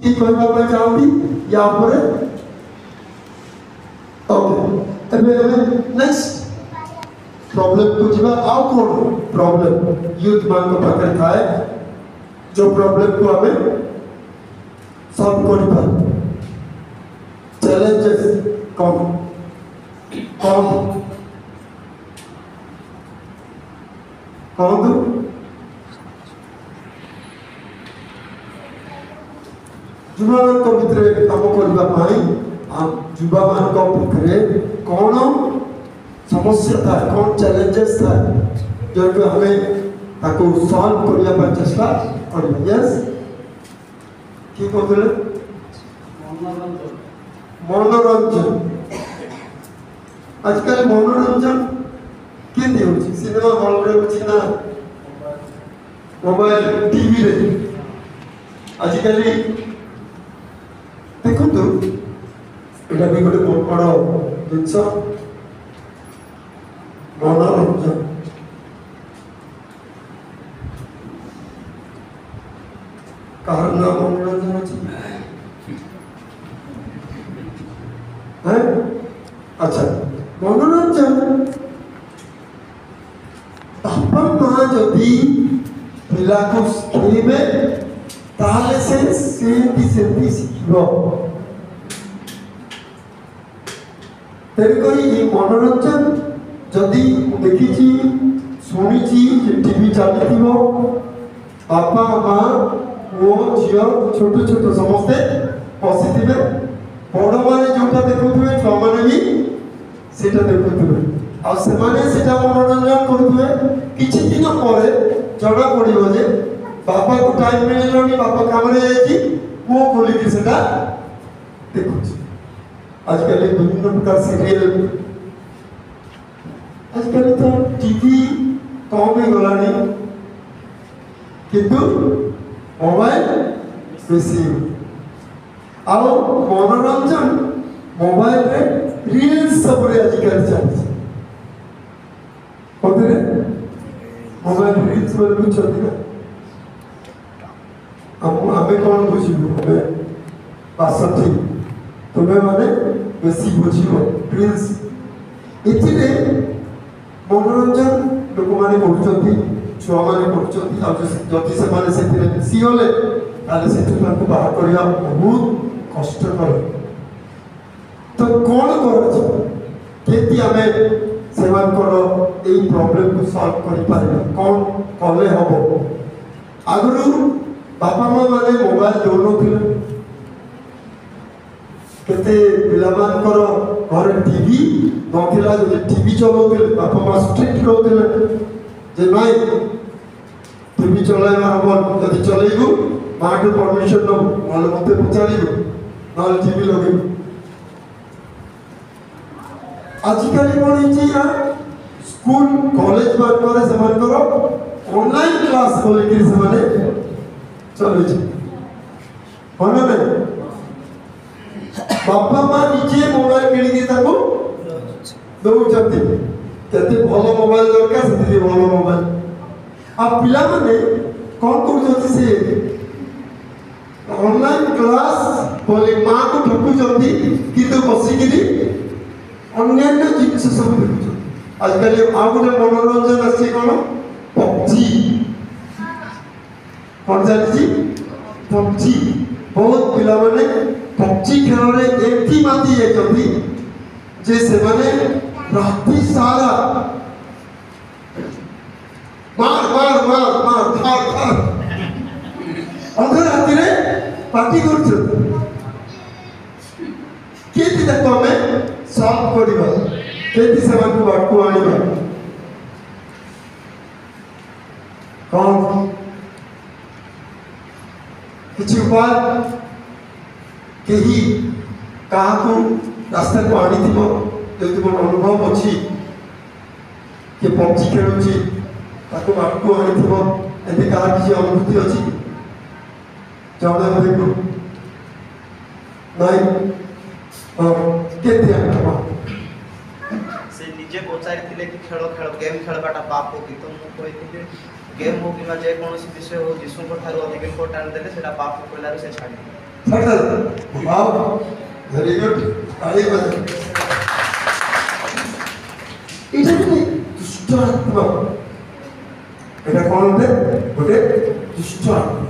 कि कहबा पे चाहती या ऊपर ओके एबे नेक्स्ट प्रॉब्लम को जीवा आउ कोन प्रॉब्लम यूथ मान को पाकर थाए जो प्रॉब्लम को हमें सॉल्व करि पार चैलेंजेस कम कम कौन युवा मान को भितर काम करबा पाई युवा मान को भितर कौन समस्या था कौन चैलेंजेस था जो कि हमें ताको सॉल्व करिया पर चेष्टा करबा यस की कहले मनोरंजन आजकल मनोरंजन के होची सिनेमा हॉल रे होची ना मोबाइल टीवी रे आजकल देखो तो एटा भी गोटे बड़ जिनस मनोरंजन कारण मनोरंजन अछि है अच्छा मनोरंजन बापा माँ जदि पिला को शिखेबे ताले से सेंती शिखिबो तेरे ये मनोरंजन जदि देखी शुणी टीवी चलती बापा माँ वो झील छोट छोट समस्ते बसी बड़ मैंने जोटा देखुए छुआ मैंने भी सेटा देखुए मनोरंजन करुवे किछि दिन पर जना पड़ो जे बापा को टाइम मिलनी बापा काम वो खोलिक सेटा देखु आजकल विभिन्न प्रकार सीरियल आजकल तो टीवी कम हो गलानी किंतु मोबाइल बेसी आउ मनोरंजन मोबाइल रे रील्स सब रे आजकल चलছে कोदरे मोबाइल रील्स बोल बुझती ना हम हमें कौन बुझिबो हमें बासठी तुम्हें माने बेसी बुझिबो रील्स इथिरे मनोरंजन लोक माने करछथि छुआ माने करछथि आ जति से माने सेथिरे बेसी होले ताले सेठु ताको बाहर करिया बहुत कष्टकर तो कौन कर केति हमें सेवन करो এই प्रॉब्लम को सॉल्व करि पारे कौन कले हबो आगरु बापा माँ माने मोबाइल दोनो थिले केते पिलामान करो घर टीवी नथिला जे टीवी चलोथिले बापा माँ स्ट्रिक्ट रहथिले जे भाई टीवी चलाइबा हबो जदि चलेइबु माँ के परमिशन नो माने मते पचारिबु नाल टीवी लगेबु आजकल कौन है स्कूल कॉलेज बारे से ऑनलाइन क्लास बोलिक चले बापा माँ निजे मोबाइल किणी दौरान केते भल मोबाइल दरकार से भल मोबाइल आ पिला माने कौन कर से ऑनलाइन क्लास बोली माँ को ठकुचंती किंतु बसिकी अन्यान्य जिनिस सब देखुछ आजकल आ गोटे मनोरंजन आसी कौन पबजी कौन चलती पबजी बहुत पिला माने पबजी खेल में एमती माती जाती जे से माने राति सारा मार मार मार मार थार थार अधर राति रे पार्टी कर केति देखो में सॉल्व करिबा केति सेवन को बाटको आनिबा कौन किछि उपाय केही कहा को रास्ता को आनी थिबो जति को अनुभव अछि के पबजी खेलुछि ताको बाटको आनी थिबो एते कहा किछि अनुभूति अछि जणे देखो नहीं केते आमा से निजे पचारि थिले कि खेल खेल गेम खेलबाटा पाप हो कि तो मु कहिथिले गेम हो कि जे कोनोसी विषय हो जिसु को थारो अधिक इम्पोर्टेंट देले सेटा पाप कहला से छाडी वाह वेरी गुड ताली बजाओ এটা কি দুষ্ট আত্মা এটা কোন গোটে দুষ্ট আত্মা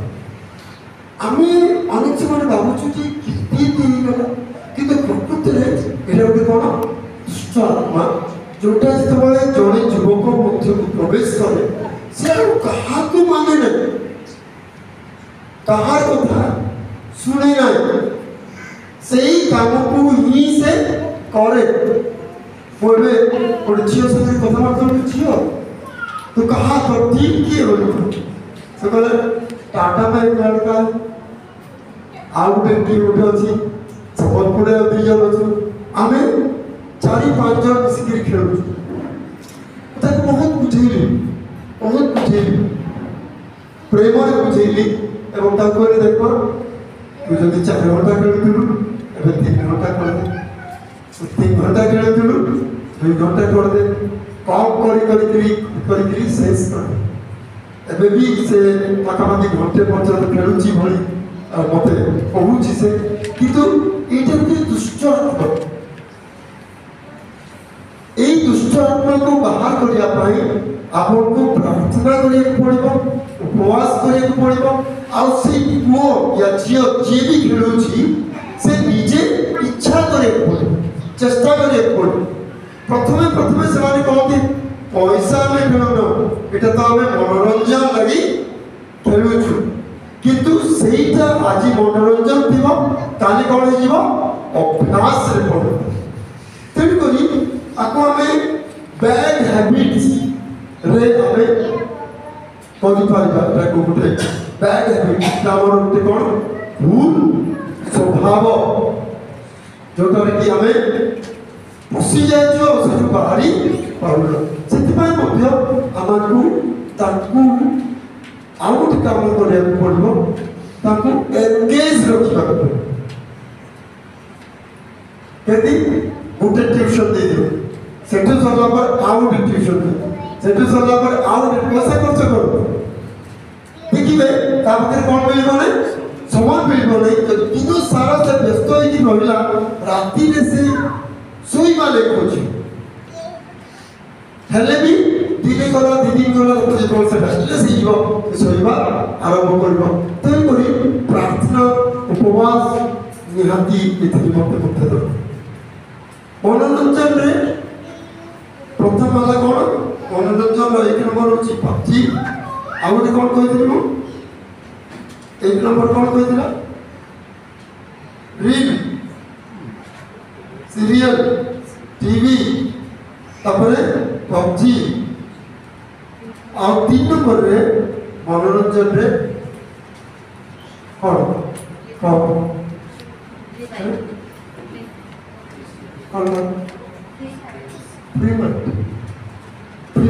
আমি অনেক সময় ভাবুছু যে কীর্তি দিয়েগলা কিন্তু প্রকৃতিরে এটা গোটে কোন দুষ্ট আত্মা जोटा যেতবে জনে যুবক মধ্যকু প্রবেশ করে সে আর কাহাকু মানে না কাহার কথা শুনে না সেই কামকু হি সে করে बोले गोटे झील साथ कथबार्ता झील तो कहा तो ठीक किए बोलो से कहले टाटा में लड़का आउ गोटे टीम गोटे अच्छी सम्बलपुर दी जन अच्छे आम 4-5 जन मिसिक खेलु बहुत बुझेली प्रेम बुझेली एवं देख तू जब 4 घंटा खेलुलु ए 3 घंटा खेल 3 घंटा खेलुलु 2 घंटा छोड़ दे कम करी शेष कर एबे भी से पाखापाखि घंटे पर्यंत खेलुची भली मते कहूची से किंतु एटा के दुष्ट आत्मा এই দুষ্ট আত্মাকে বাহার করিয়া পাই आपको प्रार्थना करिया पड़िबो उपवास करिया पड़िबो आ से पुओ या झियो जे भी खेलुची से निजे इच्छा करिया पड़िबो चेष्टा करिया पड़िबो प्रथमे से कहते पैसा में खेलना এটা তো আমি মনোরঞ্জন লাগি খেলুছু কিন্তু সেইটা আজি মনোরঞ্জন দিব কালি কোন হইব অভ্যাস রে পড়ব তেল করি আকো আমি ব্যাড হ্যাবিটস রে আমি করি পারিবা তাকো গুটে ব্যাড হ্যাবিট আমার গুটে কোন ভুল স্বভাব जोटारे कि आमे पसी जाइछो से बाहरी पाउलो सेतिपाई मध्य आमाकू ताकू आउट काम करे पड़िबो ताकू एंगेज रखिबा पड़िबो यदि गुटे ट्यूशन दे दियो सेटु सरला पर आउट ट्यूशन दे सेटु सरला पर आउट पैसा खर्च करो देखिबे तापरे कोन मिलबो नै समान मिलबो नै किंतु सारा से व्यस्त होई कि रहिला राती रे से सोईबा लेखोछि हेले भी दिने गला दिन गला जे कोन से बेस्ट से जीव सोईबा आरंभ करबो तई करी प्रार्थना उपवास निहाती इति मते दो मनोरंजन रे प्रथम वाला कोन मनोरंजन रे एक नंबर होछि पबजी आउटे कोन कहिदिनु एक नंबर कौन कहला रील सीरियल टीवी तापरे पबजी और 3 नंबर रे मनोरंजन रे कौन फ्री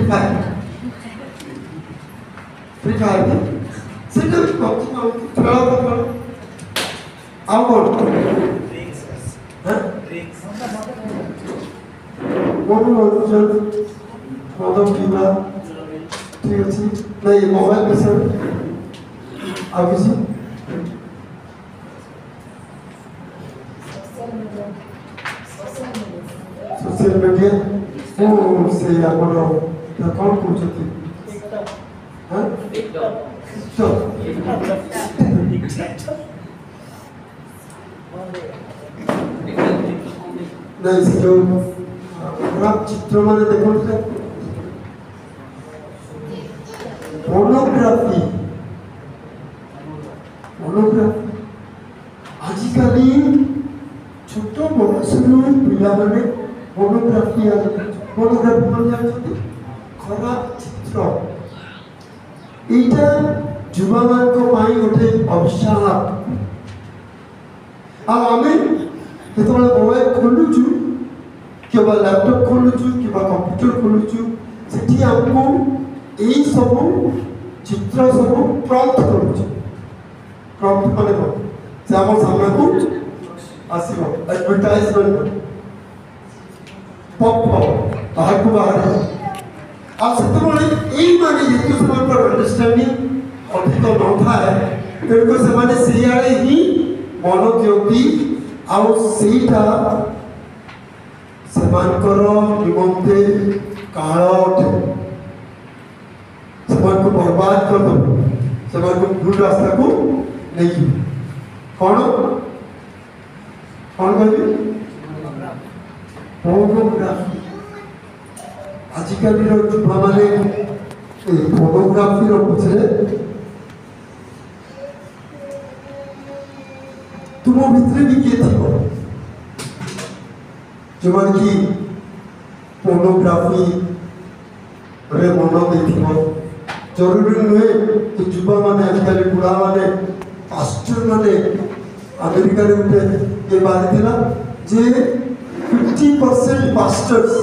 फायर सेटा पबजी में खेला तो आओ कौन ड्रिंक्स हैं ड्रिंक्स मनोरंजन मदम पीना ठीक अछि नहीं मोबाइल में सर आगे से सोशल मीडिया ओ से आपन कौन पूछती हां तो नहीं से जो आप चित्र माने देखो पोर्नोग्राफी आजिकल छोट बयस पिला माने पोर्नोग्राफी मान जाती खराब चित्र एटा युवा मान को पाई गोटे अभिशाप आमे जेतबे मोबाइल खोलुछु केबा लैपटॉप खोलुछु केबा कंप्यूटर खोलुछु सेठी हमको एई सब चित्र सब प्रॉम्प्ट करूछु प्रॉम्प्ट माने को से हमर सामने को आसीबो एडवर्टाइजमेंट पॉप बाहर को बाहर आ सेतबे एई माने जेतु समय पर अंडरस्टैंडिंग अधिक न था तेरे को से माने सियाळे ही मन दियंती आउ सेटा सेमानकर निमंते काल अटे सेमान को बर्बाद कर दो सेमान को भूल रास्ता को नहीं कौन कौन कहली पोर्नोग्राफी आजिकल युवा माने पोर्नोग्राफी पछरे तुम भितर भी किए थो जो कि पोर्नोग्राफी रे मन देथिबो जरूरी नुहे कि युवा माने आजिकल बुढ़ा माने पास्टर माने अमेरिका रे उठे ये बात थिला जे 50% पास्टर्स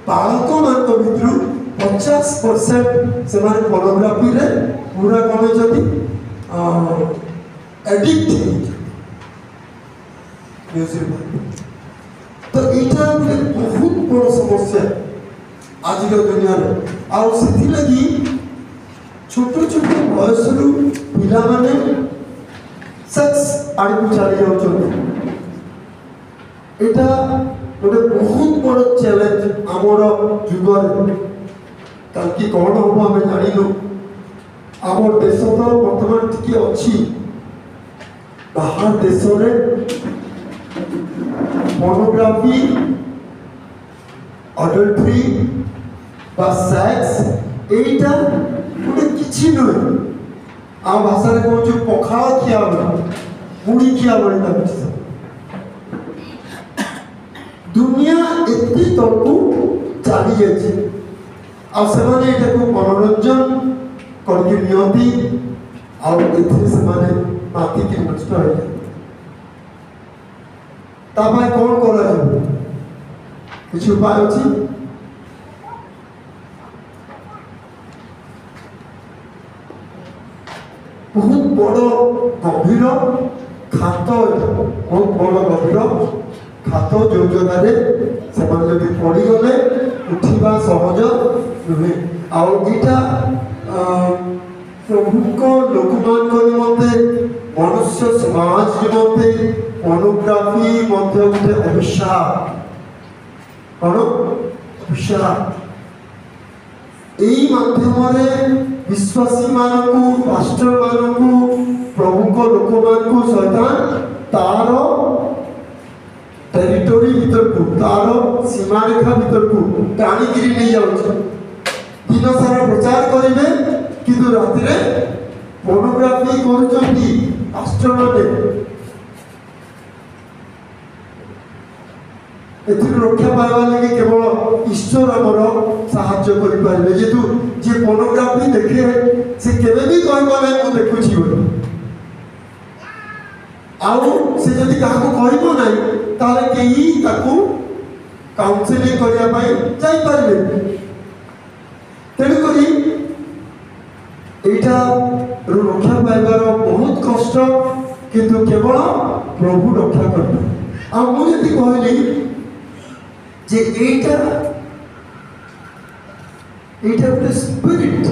बालक मान भितर 50% से पोर्नोग्राफी रे पूरा कौन जदि एडिक्ट तो यहाँ गोटे बहुत बड़ समस्या आज दुनिया में लगी छोट छोट बयस पिला माने सेक्स आड़ चली जाऊँ गोटे बहुत बड़ चैलेंज आमर जुगर कल कौन हम आम जानू आम देश तो बर्तमान टी अच्छी बाहर देश में पोर्नोग्राफी अडल्ट्री बा सेक्स एटा गोटे किछि नुहे आ भाषा रे कहूँ पखाड़ खिया मुड़ी खिया बड़ी दुनिया एति तकू चली जाए आने मनोरंजन करती मातिक नष्ट हो जाए कौन करा किसी उपाय अच्छी बहुत बड़ गभीर खात बहुत बड़ गभीर खात जो जगह से पड़गले उठा सहज नुहे आईटा प्रमुख लोक निमंते मनुष्य समाज निमंते पोर्नोग्राफी गोटे अभिशाप कौन अभिशाप यही माध्यम विश्वासी मानू पास्टर मानू प्रमुख लोक मानू शैतान तार टेरिटोरी भीतर को तार सीमारेखा भीतर को टाणिकी नहीं जाऊँ दिन सारा प्रचार करेंगे किंतु राति पोर्नोग्राफी करुँच पास्टर मैंने रक्षा पाइबा लगे केवल ईश्वर आमर साहाय्य करें जेतु जी पोर्नोग्राफी देखे से केवे भी कहबा ना मु देखुची बोली आउ से जदि काहको कहबो नाही ताले केही ताकू काउंसलिंग करिया पाई जाई पारबे तेणु करी एटा रक्षा पाइबार बहुत कष्ट किंतु केवल प्रभु रक्षा करबे आ मु जदि कहली जे एटा गोटे स्पिरिट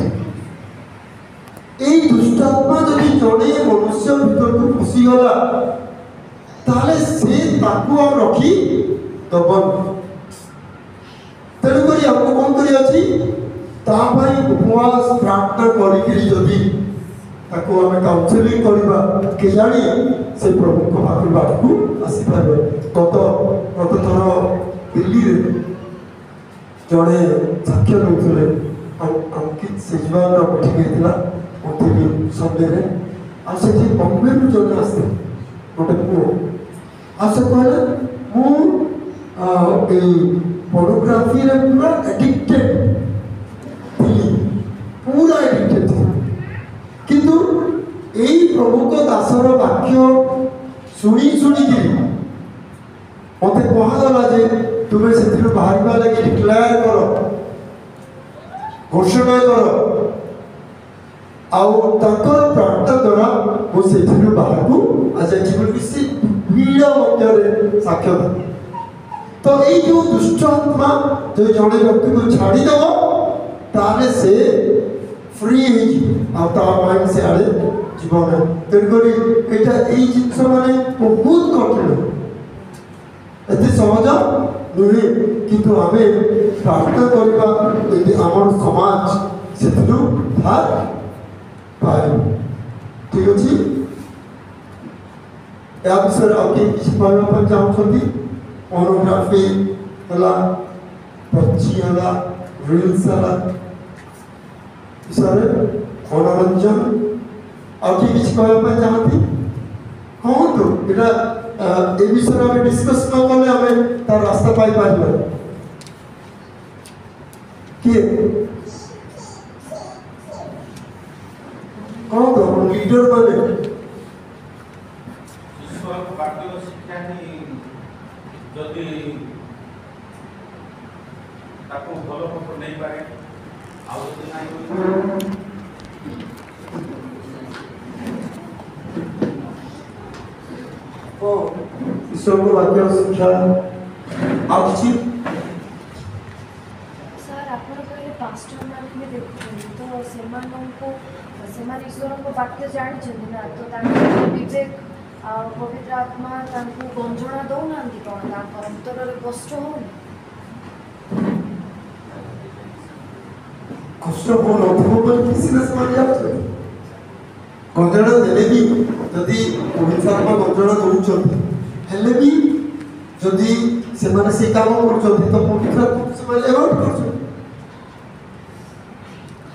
এই दुष्टात्मा जदि जड़े मनुष्य भीतर को पशिगला ताले से ताकू और रखी दबन तेणुक आपको कौन कर उपवास प्रार्थना करी ताको आम काउंसलिंग करवा के जानी से प्रभु को आशीर्वाद को आसीपार गत थर दिल्ली रे जड़े साक्ष्य दौले अंकित सेजवान मीटिंग होता संडे आसे बम्बे रु जन आसते गोटे पुओ आसे कहले मु पोर्नोग्राफी रे पूरा एडिक्टेड थी पूरा एडिक्टेड थी किंतु यही प्रभु को दासर वाक्य शुणी मत कहला जे तुम्हें से बाहर लगे डिक्लेयर कर घोषणा कर प्रार्थना द्वारा मुझे बाहर को आज भीड़ मध्य साक्ष्य तो ये जो दुष्ट आत्मा जो जड़े व्यक्ति को छाड़ीदेव ताले से फ्री माइंड से आड़े जीवन तेणुक यही जिनस मैंने बहुत कठिन एत सहज नुहे किंतु आम प्रार्थना करवा आम समाज से पाए ठीक अच्छे या विषय आगे किसी कहना चाहते पोर्नोग्राफी है पक्षी है रील्स है विषय मनोरंजन आगे किसी कहना चाहती कहतु यहाँ ये विषय में डिस्कस न कले आम तार रास्ता पाई पार किए कौन तो लीडर माने ईश्वर को बाकी शिक्षा ही जदि ताको भलो पक्ष नहीं पारे आउ जदि नहीं ईश्वर को बाकी शिक्षा आप किसी सर आपण कहले पास्टर माने देखुछन तो सेमान को सेमान ईश्वर को वाक्य जानि छन ना तो तांको विवेक आ पवित्र आत्मा तांको गंजणा दौ नांदी कोन तांको अंतर रे कष्ट हो कष्ट हो न हो किसी ने समझ जाते गंजणा देले भी यदि पवित्र आत्मा गंजणा दउछन हेले भी यदि से माने से काम करछन तो पवित्र आत्मा से माने अवॉइड करछन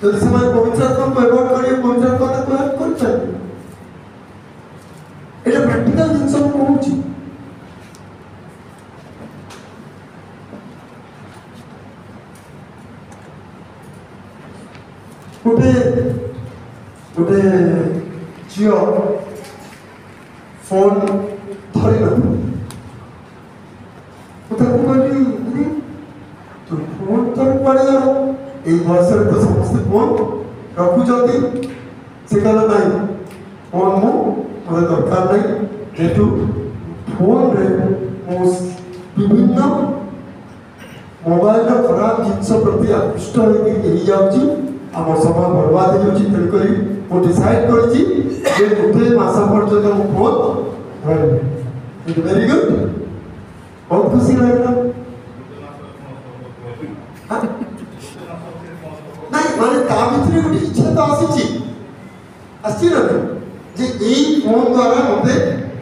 तो से माने पवित्र आत्मा को अवॉइड करिए पवित्र आत्मा को हेल्प करछन এটা প্র্যাকটিক্যাল জিনিস আমি কହୁছি গোটে গোটে ঝিও ফোন ধরি না তাকে বলি তো ফোন ধরে পড়ে গেল এই বয়সের তো সমস্ত ফোন রখুଛନ୍ତି সে कहला নাই ফোন মো मोर दरकार नहीं जेतु फोन रे विभिन्न मोबाइल खराब जिनस प्रति आकृष्ट हो जाऊँगी आम समय बर्बाद हो तेणुक मुझे डिसाइड करी गोटे मस पर्यटन मो फोन धरनी वेरी गुड बहुत खुशी लगला नहीं माने ता भीतर गोटे इच्छा तो आसी ना जे यही फोन द्वारा मत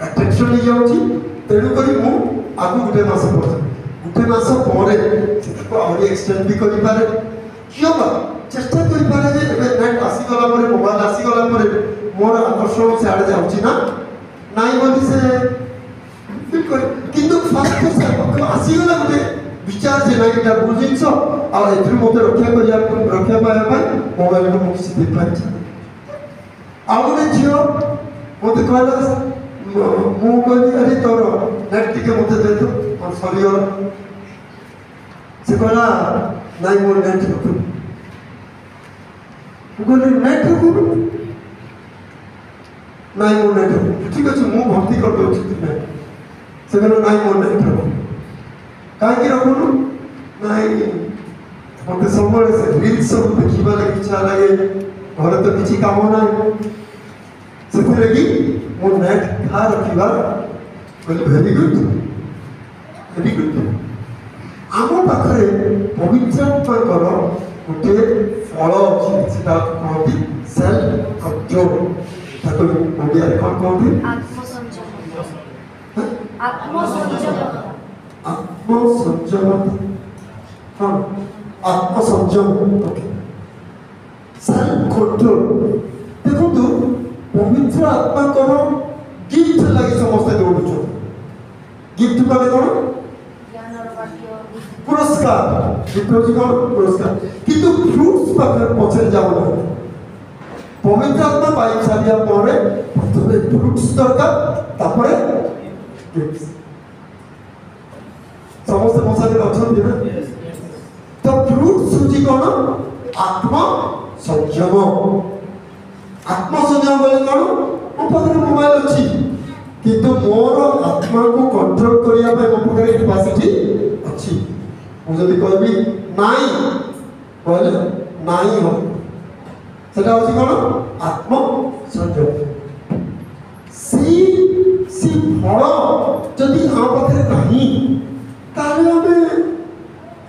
अट्राक्शन हो जाऊँगी तेणुक मु आगु गोटे मस पर आहरी एक्सटेंड भी कर चेष्टा कर नेट आसीगला मोबाइल आसीगला मोर आकर्षण सियाड़े जाऊँगी ना नाई बोली से किंतु फास्ट आसीगला गोटे विचार जे ना कि भूल जिनस मत रक्षा पाया मोबाइल को मुझे देख पाई आउ गोटे झील मत कहला मु कहली अरे तोर नेट टिके मत दे तो और सरीगला से कहला नाई मोर नेट रखु कहली नेट रखु नाई मोर नेट रखु ठीक अच्छे मु भर्ती कर दो नेट से कहला नाई मोर नेट रखु कहीं रखुनु नाई मत सब रील्स सब देखा लगे इच्छा लगे घर तो किसी काम ना से मो नेट खा रखा वेरी गुड आम पाखे पवित्र आत्माकर गोटे फल अच्छी कहती सेल्फ कंट्रोल ओडिया कौन कहती आत्मसंयम हाँ आत्मसंयम सेल्फ कंट्रोल देखो तो पवित्र आत्मा कर गिफ्ट लगे समस्त दौड़ गिफ्ट पाले कौन पुरस्कार गिफ्ट हूँ कौन पुरस्कार किंतु फ्रूट्स पाखे पछे जाओ पवित्र आत्मा पाई सारिया प्रथम फ्रूट्स दरकार गिफ्ट समस्त मसाले अच्छा ना तो फ्रूट्स हूँ कौन आत्मा संयम आत्मसंयम बोले कौन मो पाखे मोबाइल अच्छी किंतु मोर आत्मा को कंट्रोल करने मो पाखे कैपेसिटी अच्छी मुझे कहबी नाई बोले नाई हो সেটা হচ্ছে কোন আত্ম সংযম। সেই ফল যদি ଆମ ପାଖରେ ନାହିଁ ତାହେଲେ ଆମେ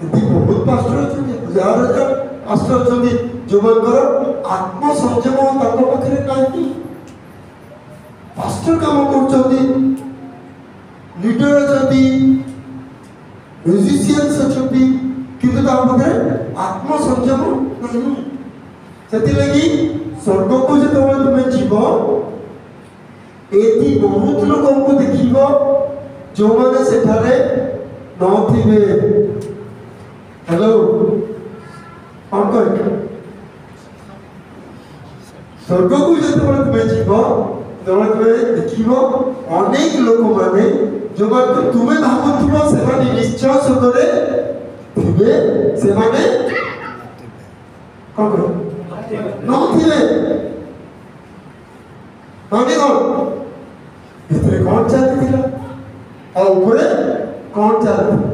ଏମିତି ବହୁତ ପାଷ୍ଟର ଅଛନ୍ତି, ହଜାର ହଜାର ପାଷ୍ଟର ଅଛନ୍ତି ଯେଉଁମାନଙ୍କର ଆତ୍ମ ସଂଯମ ତାଙ୍କ ପାଖରେ ନାହିଁ। ପାଷ୍ଟର କାମ କରୁଛନ୍ତି, ଲିଡର ଅଛନ୍ତି, ମ୍ୟୁଜିସିଆନ୍ସ ଅଛନ୍ତି, କିନ୍ତୁ ତାଙ୍କ ପାଖରେ ଆତ୍ମ ସଂଯମ ନାହିଁ। ସେଥିଲାଗି ସ୍ୱର୍ଗକୁ ଯେତେବେଳେ ତୁମେ ଯିବ ଏଠି ବହୁତ ଲୋକଙ୍କୁ ଦେଖିବ ଯେଉଁମାନେ ସେଠାରେ ନଥିବେ। ହ୍ୟାଲୋ, କ'ଣ କହିବେ? ସ୍ୱର୍ଗକୁ ଯେତେବେଳେ ତୁମେ ଯିବ ସେତେବେଳେ ତୁମେ ଦେଖିବ ଅନେକ ଲୋକମାନେ ଯେଉଁମାନଙ୍କୁ ତୁମେ ଭାବୁଥିବ ସେମାନେ ନିଶ୍ଚୟ ସ୍ୱର୍ଗରେ ଥିବେ, ସେମାନେ କ'ଣ କହିବ ନଥିବେ। ମାନେ କ'ଣ ଭିତରେ କ'ଣ ଚାଲିଥିଲା ଆଉ ଉପରେ କ'ଣ ଚାଲିଥିଲା?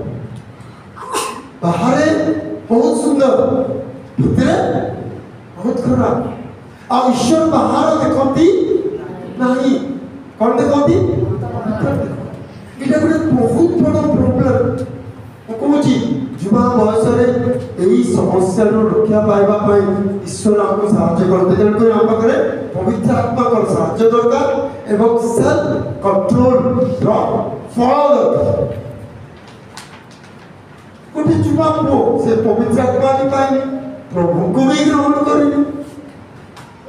ବାହାରେ ବହୁତ ସୁନ୍ଦର, ଭିତରେ ବହୁତ ଖରାପ। ଆଉ ଈଶ୍ୱର ବାହାର ଦେଖନ୍ତି ନାହିଁ, କ'ଣ ଦେଖନ୍ତି? ଏଇଟା ଗୋଟେ ବହୁତ ବଡ଼ ପ୍ରୋବ୍ଲେମ। ମୁଁ କହୁଛି ଯୁବା ବୟସରେ ଏହି ସମସ୍ୟାରୁ ରକ୍ଷା ପାଇବା ପାଇଁ ଈଶ୍ୱର ଆମକୁ ସାହାଯ୍ୟ କରନ୍ତି। ତେଣୁକରି ଆମ ପାଖରେ ପବିତ୍ର ଆତ୍ମାଙ୍କର ସାହାଯ୍ୟ ଦରକାର ଏବଂ ସେଲ୍ଫ କଣ୍ଟ୍ରୋଲର ଫଳ ଦରକାର। ଗୋଟେ ଯୁବା ପୁଅ ସେ ପବିତ୍ର ଆତ୍ମା ବି ପାଇନି, ପ୍ରଭୁଙ୍କୁ ବି ଗ୍ରହଣ କରିନି,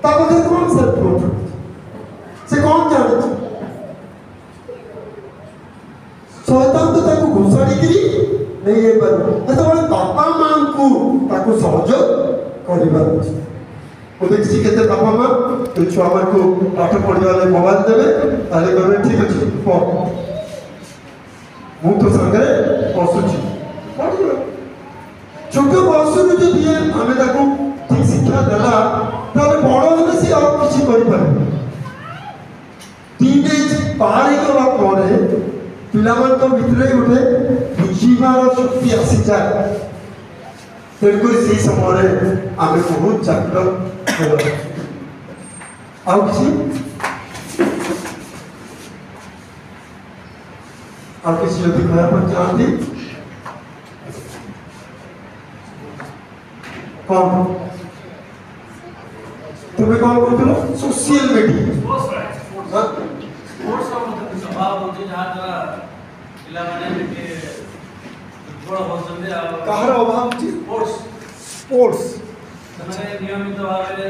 ତା ପାଖରେ କ'ଣ ସେଲ୍ଫ କଣ୍ଟ୍ରୋଲ? ସେ କ'ଣ ଜାଣିଛି? ଶୈତାନ ତ ତାକୁ ଘୋଷାଡ଼ିକିରି ନେଇଯାଇପାରିବ। ଯେତେବେଳେ ବାପା ମାଆଙ୍କୁ ତାକୁ ସହଯୋଗ କରିବାର ଅଛି। ମୁଁ ଦେଖିଛି କେତେ ବାପା ମା ଏ ଛୁଆମାନଙ୍କୁ ପାଠ ପଢ଼ିବା ଲାଗି ମୋବାଇଲ ଦେବେ, ତାହେଲେ କହିବେ ଠିକ ଅଛି ପଢ଼, ମୁଁ ତୋ ସାଙ୍ଗରେ ବସୁଛି। ଛୋଟ ବୟସରୁ ଯଦି ଆମେ ତାକୁ ଠିକ ଶିକ୍ଷା ଦେଲା ତାହେଲେ ବଡ଼ ହେଲେ ସେ ଆଉ କିଛି କରିପାରିବ। ଟିନେଜ୍ ପାର ହେଇଗଲା ପରେ ପିଲାମାନଙ୍କ ଭିତରେ ଗୋଟେ ବୁଝିବାର ଶକ୍ତି ଆସିଯାଏ। ତେଣୁକରି ସେଇ ସମୟରେ ଆମେ ବହୁତ ଜାଗ୍ରତ ହେବା। ଆଉ କିଛି ଯଦି କହିବା ପାଇଁ ଚାହାନ୍ତି କ'ଣ? ତୁମେ କ'ଣ କରୁଥିଲ? ସୋସିଆଲ ମିଡିଆ କାହାର ଅଭାବ ଅଛି? ସ୍ପୋର୍ଟସ୍ ନିୟମିତ ଭାବରେ